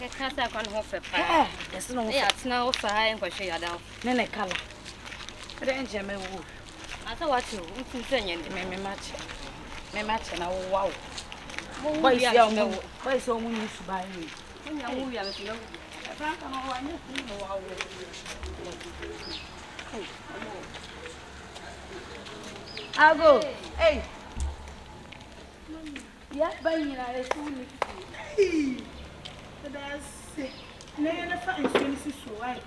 I can't say I can offer pie. There's no now for high and for share down. Nene color. I don't jam a woo. I thought what you saying, me match. Me match and I wow. Why is so many to buy me? When you are Franka, no one know. I'll go. Hey. Yeah, but you know, it's only. Hey. That's it. Never find this is why.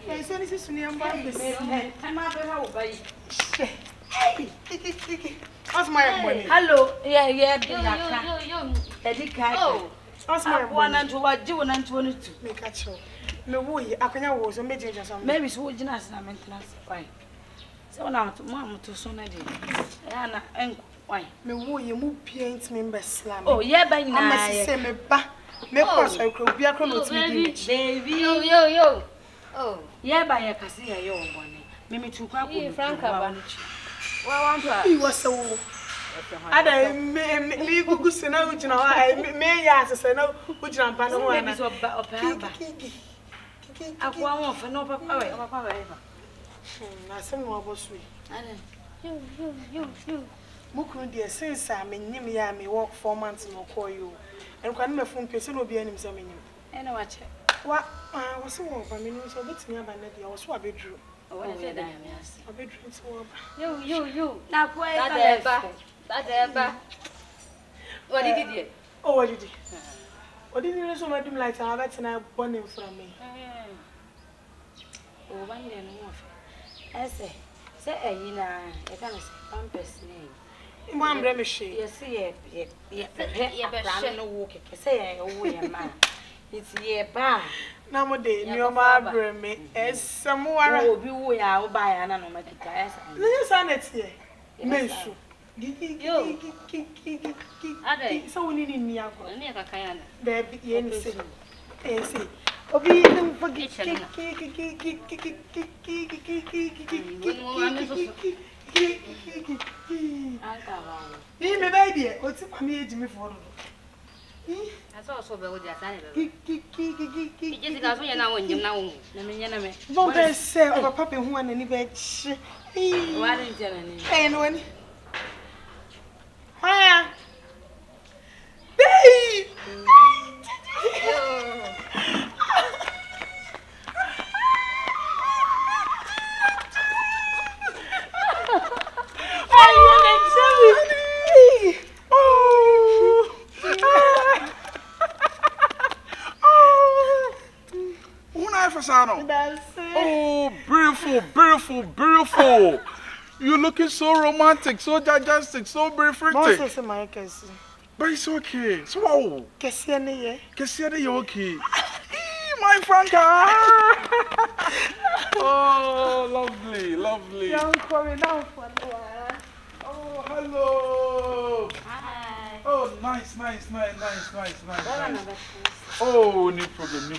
I saw this is near Mavis. I'm up and by. Hey. What's my money? Hello. Yeah. Eddie Cat. Oh. What's my one and two? What do and 22? Make a show. No way. I can was a major or something. Maybe it's wood and maintenance. Why? So now to Mamma to Sona. Anna and why? Me woo you move paint members slam. Oh, yeah, by now. I say me back. Me pass I could be a chrono baby. Yo. Oh, yeah, by a cassia, your money. Mimi to Franka. Well, he was so. I me go say na which na I me ya say na which na pa no na so ba akwa won fa no papa we na sem no obosu you mukuru de since am nyim ya me work 4 months no call you en kwa na me fun pese no obi anim se me nyim ena wa che wa so wo ba me no so betimi aba na dia wo so abedru o wa se da me ase abedru so wo ba you na kwa e ba That what did you do? Oh, what did you? What did you do? So much like I bet and I born him from me. Oh, one day no more. I say, you know, I can't say Pampers name. One blemish. Yes, yeah, no walking. Say, oh, yeah, man. It's yeah, ba. Nowadays, your mother me as somewhere we are by an animal. Let's on it here. Mesu. So we need me up. Baby, you see. Obi, don't forget. Me, baby, what's my age me for? That's also very good. Jessica, so you know when you know. Don't say over Papa who and any bitch. Why didn't you tell any? One. Hi. Babe. Oh, beautiful. You're looking so romantic, so digestic, so very pretty. But it's okay. So, Kessiane, you're okay. My Franka. Oh, lovely. Oh, hello. Hi. Oh, nice. Oh, no problem.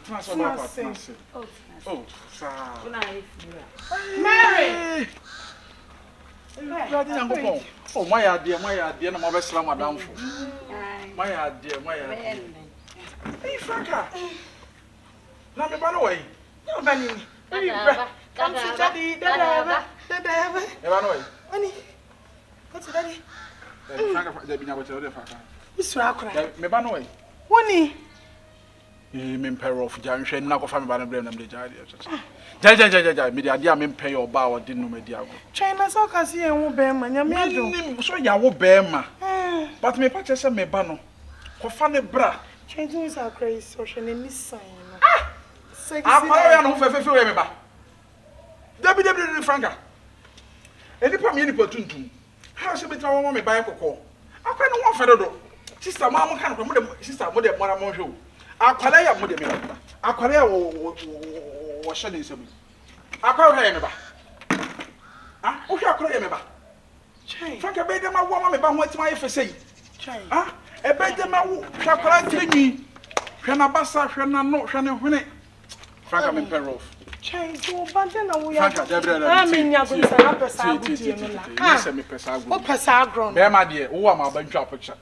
Transfer. Oh, sir. Mary. Oh, my dear, no more slam down for. My dear. Hey, Franka. Now, by the way, no, Benny. Come to Daddy. What's Daddy? Franka, they've been able to tell Franka. It's Franka. Me, by the way. Wani. Me pay off Jansen, now for family and blame them the Jaja. Me, the idea me pay your bow, didn't know me, dear. China so can see and bear man, you so ya will bear ma. But me purchase me bano. For funny bra. Changing is our crazy social in this sign. I'm not for remember. Franka. Any pam any potun. How should be trying me buy a cocoa? I can't want Federal. Sister, Mamma can't promote sister, mother, Monjo. Akwalaya mo de me. Akwalaya wo shade nsam. Akwalaya me ba. Ah, wo hwa akwalaya me ba. Chai. Franka be dem awo ma me ba ho atima yefe sei. Chai. Ah, e be dem awo hwa akwalaya tirinwi. Hwa na basa, hwa na no, hwa ne hwene. Franka me pen rough. Chai, so bande na wo ya. Franka Debrela. Ah, me nya go nsa na pesa agu tie no la. Ah, se me pesa agu. O pesa agro. Be ma de, wo wa ma ba ntwa picture.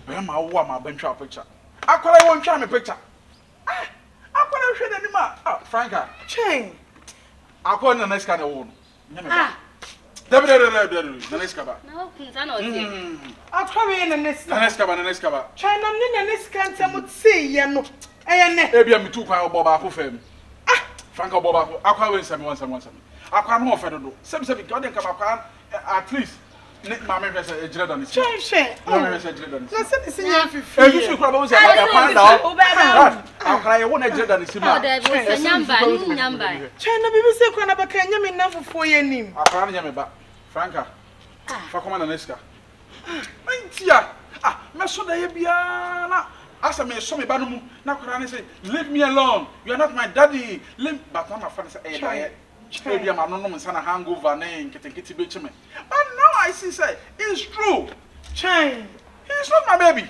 Be ma wo ma bentwa picture. Akwala won twa me picture. Akwala hwe n'anim a Franka. Chain. Akwala na next kana wo no. Nyame. Dabi na next kaba. Na kunta na oti. Akwala na next. Na next kaba. Chain na next kan temu tse ye no. Eye ne. Ebia me tu kwan obo ba ko fam. Franka obo ba ko. Akwala wen sami. Akwala no ofe dodo. Sem ka den kaba kwa at least Mama has a dreadon. Shame. Mama has a dreadon. Listen, it's you should probably say, I'll cry. I want a dreadon. China baby say, Kwana Bakanya mean enough for your name. I can't remember. Franka, Fakoma and Neska. Tia, Masoda Yabiana. As I may show me Banum, now can I say, leave me alone. You are not my daddy. But I'm a fan. Maybe I'm not son hangover name, getting kitty bitch me. But now I see, say, it's true. Chain. He's not my baby.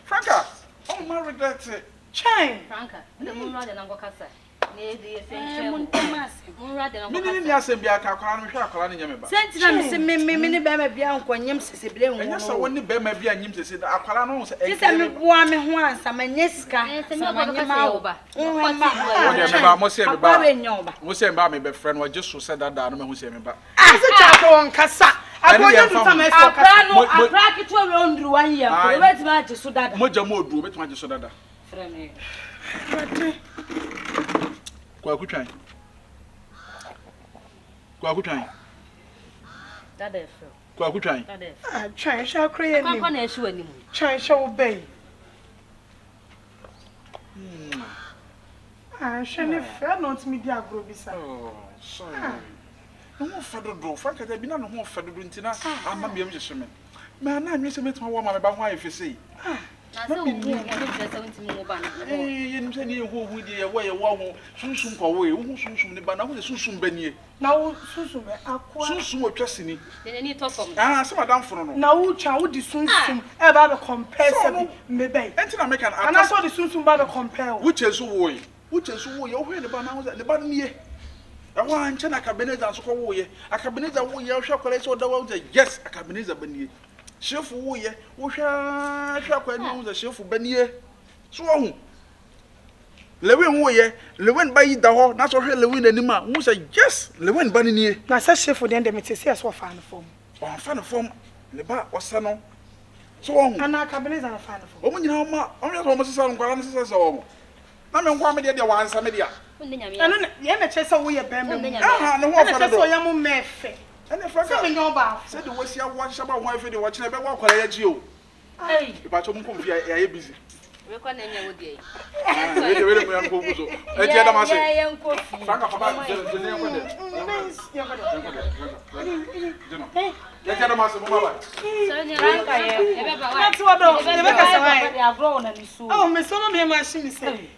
Franka, oh, my regret it. Chain. Franka, the moon rather than what I say. Kwa kutwan. Dada Kwa kutwan. Twan shall create. Kwa na ehwe anim. Twan shall obey. Shall fair not me dia grobisa. Oh, sorry. No fado do. Franka dey bi na no fado do ntina. Ama biam je sheme. Me na anwe se metuma wo ma me ba ho ayefe sei. Na so wo interest 70 mo ba na. Yenim se ni ehu di ye wo ye wo ho sunsun ko wo ye wo sunsun ni ba na wo se sunsun banie. Na wo sunsun be akwa. Sunsun wo twasini. De ni top form. Se madam fono no. Na wo twa wo di sunsun e ba be compare se me be. Entina make an and I saw the sunsun ba be compare. Which is wo ye. Which is wo ye wo he ne ba na wo ne ba nie. Ewa anche na Akyedie so ko wo ye. Akyedie wo ye hwe kwale so da wo yes Akyedie banie. Chef wo ye wo hwa kwa ni wo chef banie. So wo Lewin wo ye Lewin ba yi da ho na so hwe Lewin anim a wo say yes Lewin ba ni nie. Na say chef den dem te say so fan form. On fan form le ba osa no. So wo ana Akyedie na fan form. O mo nyina ma o me so mo sesa nkwara no sesa so na me nkwa me de wa ansa me de a. Ano ye na che say wo ye ba me. Aha no ho fa do. So ye mo mefe. Ene Franka. Se me nyoba. Se de wosia wo shaba ho afi de wo chine be wo kwara ya ji o. Hey. Iba cho mo konfi ya busy. We kwa na nya wo die. We mo yan ko buzo. E ti ada ma se. Ya yan ko fi. Franka fa ba je ne ko de. Ya ti ada ma se mo ba. So ni Franka ye. E be ba wa. That's what do. E be ka se wa. Ya grow na ni so. Oh, me so no me machine say.